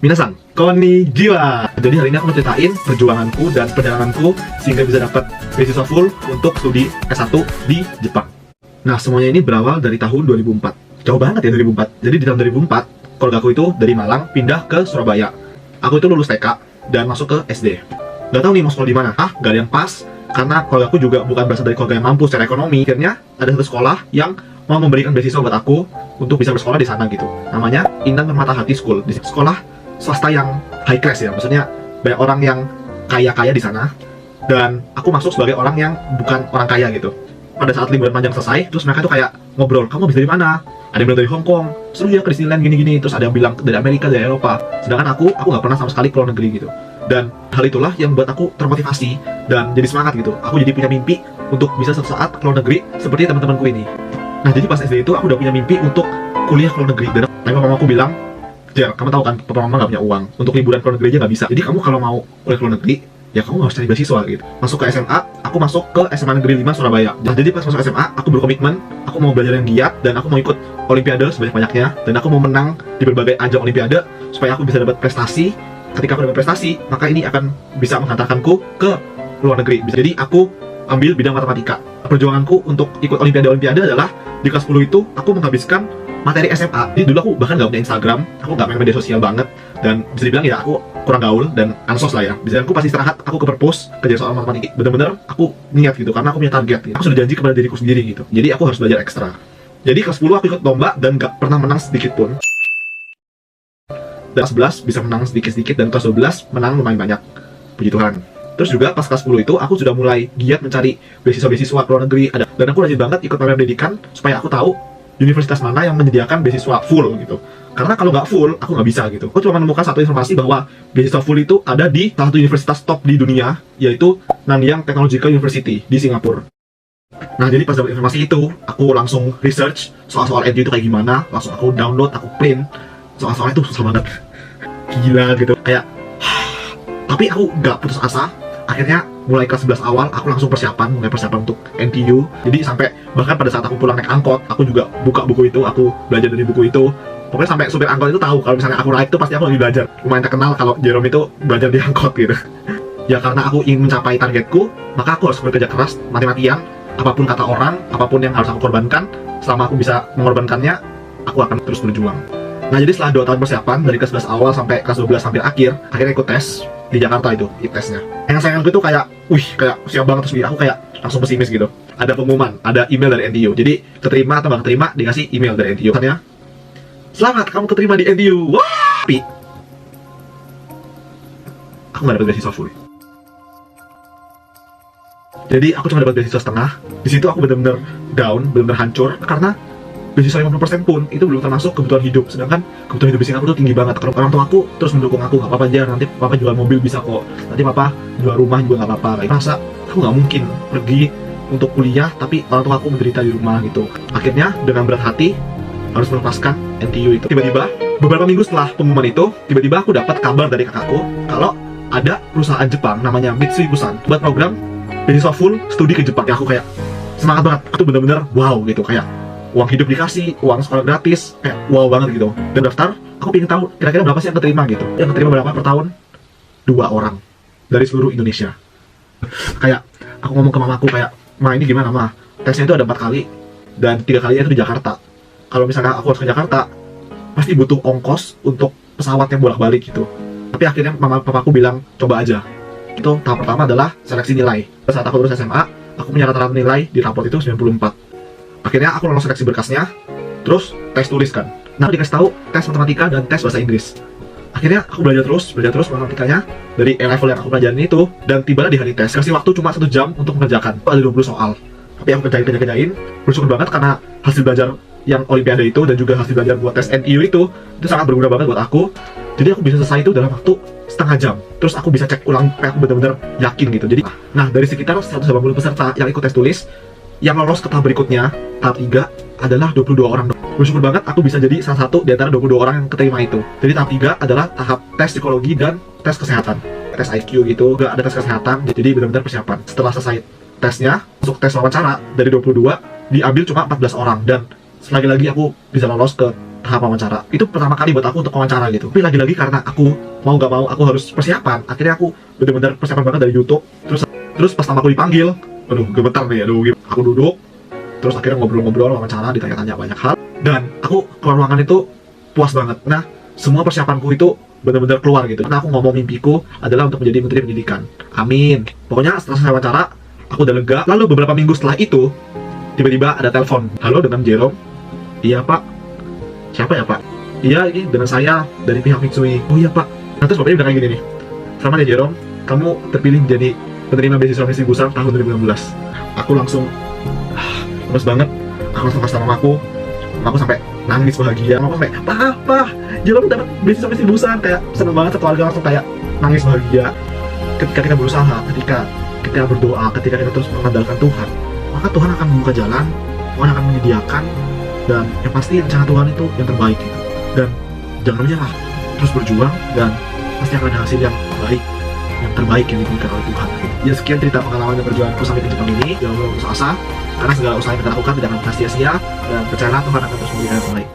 Minasan, konnichiwa. Jadi hari ini aku mau ceritain perjuanganku dan perjalananku sehingga bisa dapat beasiswa full untuk studi S1 di Jepang. Nah, semuanya ini berawal dari tahun 2004. Jauh banget ya 2004. Jadi di tahun 2004, keluarga aku itu dari Malang pindah ke Surabaya. Aku itu lulus TK dan masuk ke SD. Gak tahu nih mau sekolah di mana. Gak ada yang pas karena keluarga aku juga bukan berasal dari keluarga yang mampu secara ekonomi. Akhirnya ada satu sekolah yang mau memberikan beasiswa buat aku untuk bisa bersekolah di sana gitu. Namanya Intan Permata Hati School. Di sekolah swasta yang high class ya, maksudnya banyak orang yang kaya-kaya di sana, dan aku masuk sebagai orang yang bukan orang kaya gitu. Pada saat liburan panjang selesai, terus mereka tuh kayak ngobrol, kamu habis dari mana? Ada yang bilang dari Hong Kong, seru ya ke Disneyland gini-gini, terus ada yang bilang dari Amerika, dari Eropa. Sedangkan aku nggak pernah sama sekali ke luar negeri gitu. Dan hal itulah yang buat aku termotivasi dan jadi semangat gitu. Aku jadi punya mimpi untuk bisa suatu saat ke luar negeri seperti teman-temanku ini. Nah, jadi pas SD itu aku udah punya mimpi untuk kuliah ke luar negeri. Dan mama aku bilang, Jer, kamu tahu kan, papa mama gak punya uang untuk liburan ke luar negeri aja gak bisa. Jadi kamu kalau mau kuliah ke luar negeri, ya kamu harus cari beasiswa gitu. Masuk ke SMA, aku masuk ke SMA Negeri 5 Surabaya. Nah, jadi pas masuk SMA, aku berkomitmen, aku mau belajar yang giat dan aku mau ikut olimpiade sebanyak-banyaknya, dan aku mau menang di berbagai ajang olimpiade supaya aku bisa dapat prestasi. Ketika aku dapat prestasi, maka ini akan bisa menghantarkanku ke luar negeri. Jadi aku ambil bidang matematika. Perjuanganku untuk ikut olimpiade adalah di kelas 10 itu aku menghabiskan materi SMA. Jadi dulu aku bahkan gak punya Instagram, aku gak main media sosial banget, dan bisa dibilang ya aku kurang gaul dan ansos lah ya. Biasanya aku pasti istirahat, aku ke perpus kerja soal matematika. Bener-bener aku niat gitu, karena aku punya target gitu. Aku sudah janji kepada diriku sendiri gitu. Jadi aku harus belajar ekstra. Jadi kelas 10 aku ikut lomba dan gak pernah menang sedikit pun. Dan kelas 11 bisa menang sedikit-sedikit, dan kelas 12 menang lumayan banyak. Puji Tuhan. Terus juga pas kelas 10 itu aku sudah mulai giat mencari beasiswa-beasiswa ke luar negeri. Dan aku rajin banget ikut program pendidikan supaya aku tahu universitas mana yang menyediakan beasiswa full gitu. Karena kalau nggak full, aku nggak bisa gitu. Aku cuma menemukan satu informasi bahwa beasiswa full itu ada di salah satu universitas top di dunia, yaitu Nanyang Technological University di Singapura. Nah, jadi pas dapat informasi itu, aku langsung research soal-soal NTU itu kayak gimana, langsung aku download, aku print. Soal-soalnya itu susah banget. Gila gitu. Kayak, tapi aku nggak putus asa. Akhirnya mulai kelas 11 awal aku langsung mulai persiapan untuk NTU. Jadi sampai bahkan pada saat aku pulang naik angkot, aku juga buka buku itu, aku belajar dari buku itu. Pokoknya sampai supir angkot itu tahu kalau misalnya aku naik itu pasti aku lagi belajar. Lumayan terkenal kalau Jerome itu belajar di angkot gitu. Ya karena aku ingin mencapai targetku, maka aku harus bekerja keras, mati-matian. Apapun kata orang, apapun yang harus aku korbankan, selama aku bisa mengorbankannya, aku akan terus berjuang. Nah, jadi setelah 2 tahun persiapan dari kelas 11 awal sampai kelas 12 sampai akhir, akhirnya ikut tes di Jakarta itu, tesnya. Yang sayangku itu kayak, kayak siap banget, terus aku kayak langsung pesimis gitu. Ada pengumuman, ada email dari NTU. Jadi keterima atau nggak keterima dikasih email dari NTU. Katanya, selamat kamu keterima di NTU. Wah, tapi aku nggak dapat beasiswa full. Jadi aku cuma dapat beasiswa setengah. Di situ aku benar-benar down, benar-benar hancur karena beasiswa 50% pun itu belum termasuk kebutuhan hidup. Sedangkan kebutuhan hidup di Singapura itu tinggi banget. Karena orang tua aku terus mendukung aku, nggak apa-apa aja, nanti papa jual mobil bisa kok, nanti papa jual rumah juga nggak apa-apa. Kayak masa aku nggak mungkin pergi untuk kuliah tapi orang tua aku menderita di rumah gitu. Akhirnya dengan berat hati harus melepaskan NTU itu. Tiba-tiba beberapa minggu setelah pengumuman itu, tiba-tiba aku dapat kabar dari kakakku kalau ada perusahaan Jepang namanya Mitsui Bussan buat program beasiswa full studi ke Jepang. Ya aku kayak semangat banget. Aku bener-bener wow gitu, kayak uang hidup dikasih, uang sekolah gratis, kayak wow banget gitu. Dan daftar, aku pengen tahu kira-kira berapa sih yang keterima gitu. Yang keterima berapa per tahun? 2 orang dari seluruh Indonesia. Kayak aku ngomong ke mamaku kayak, ma ini gimana ma? Tesnya itu ada 4 kali dan 3 kalinya itu di Jakarta. Kalau misalnya aku harus ke Jakarta, pasti butuh ongkos untuk pesawat yang bolak-balik gitu. Tapi akhirnya papaku bilang coba aja. Itu tahap pertama adalah seleksi nilai. Saat aku lulus SMA, aku punya rata-rata nilai di raport itu 94. Akhirnya aku lolos seleksi berkasnya, terus tes tulis kan. Nah, aku dikasih tahu tes matematika dan tes bahasa Inggris. Akhirnya aku belajar terus matematikanya dari level yang aku pelajarin itu, dan tibalah di hari tes. Kasih waktu cuma 1 jam untuk mengerjakan. Ada 20 soal. Tapi aku kerjain. Bersyukur banget karena hasil belajar yang olimpiade itu dan juga hasil belajar buat tes NTU itu sangat berguna banget buat aku. Jadi aku bisa selesai itu dalam waktu setengah jam. Terus aku bisa cek ulang, kayak aku benar-benar yakin gitu. Jadi, nah dari sekitar 180 peserta yang ikut tes tulis, yang lolos ke tahap berikutnya, tahap 3, adalah 22 orang. Bersyukur banget aku bisa jadi salah satu di antara 22 orang yang keterima itu. Jadi tahap 3 adalah tahap tes psikologi dan tes kesehatan. Tes IQ gitu, gak ada tes kesehatan, jadi benar-benar persiapan. Setelah selesai tesnya, untuk tes wawancara, dari 22, diambil cuma 14 orang. Dan lagi-lagi aku bisa lolos ke tahap wawancara. Itu pertama kali buat aku untuk wawancara gitu. Tapi lagi-lagi karena aku mau gak mau aku harus persiapan. Akhirnya aku bener-bener persiapan banget dari YouTube. Terus pas nama aku dipanggil, aduh gemetar nih, aku duduk. Terus akhirnya ngobrol-ngobrol, wawancara, ditanya-tanya banyak hal. Dan aku keluar ruangan itu puas banget. Nah, semua persiapanku itu benar-benar keluar gitu. Karena aku ngomong mimpiku adalah untuk menjadi Menteri Pendidikan. Amin. Pokoknya setelah selesai wawancara, aku udah lega. Lalu beberapa minggu setelah itu, tiba-tiba ada telepon. Halo, dengan Jerome. Iya pak. Siapa ya pak? Iya, ini dengan saya dari pihak Mitsui. Oh iya pak. Nah, terus bapaknya bilang kayak gini nih. Selamat ya Jerome, kamu terpilih menjadi penerima beasiswa misi besar tahun 2016. Aku langsung lemes banget. Aku langsung kasih mamaku sampai nangis bahagia. Mamaku sampai, Papa, Jerome dapat beasiswa misi besar. Kayak seneng banget, satu keluarga langsung kayak nangis bahagia. Ketika kita berusaha, ketika kita berdoa, ketika kita terus mengandalkan Tuhan, maka Tuhan akan membuka jalan, Tuhan akan menyediakan, dan yang pasti rencana Tuhan itu yang terbaik gitu. Dan jangan menyerah, terus berjuang, dan pasti akan ada hasil yang baik, yang terbaik yang diberikan oleh Tuhan. Ya sekian cerita pengalaman dan perjuanganku sampai ke Jepang ini. Jangan lupa putus asa, karena segala usaha yang kita lakukan tidak akan pernah sia-sia, dan percayalah Tuhan akan terus memberikan yang terbaik.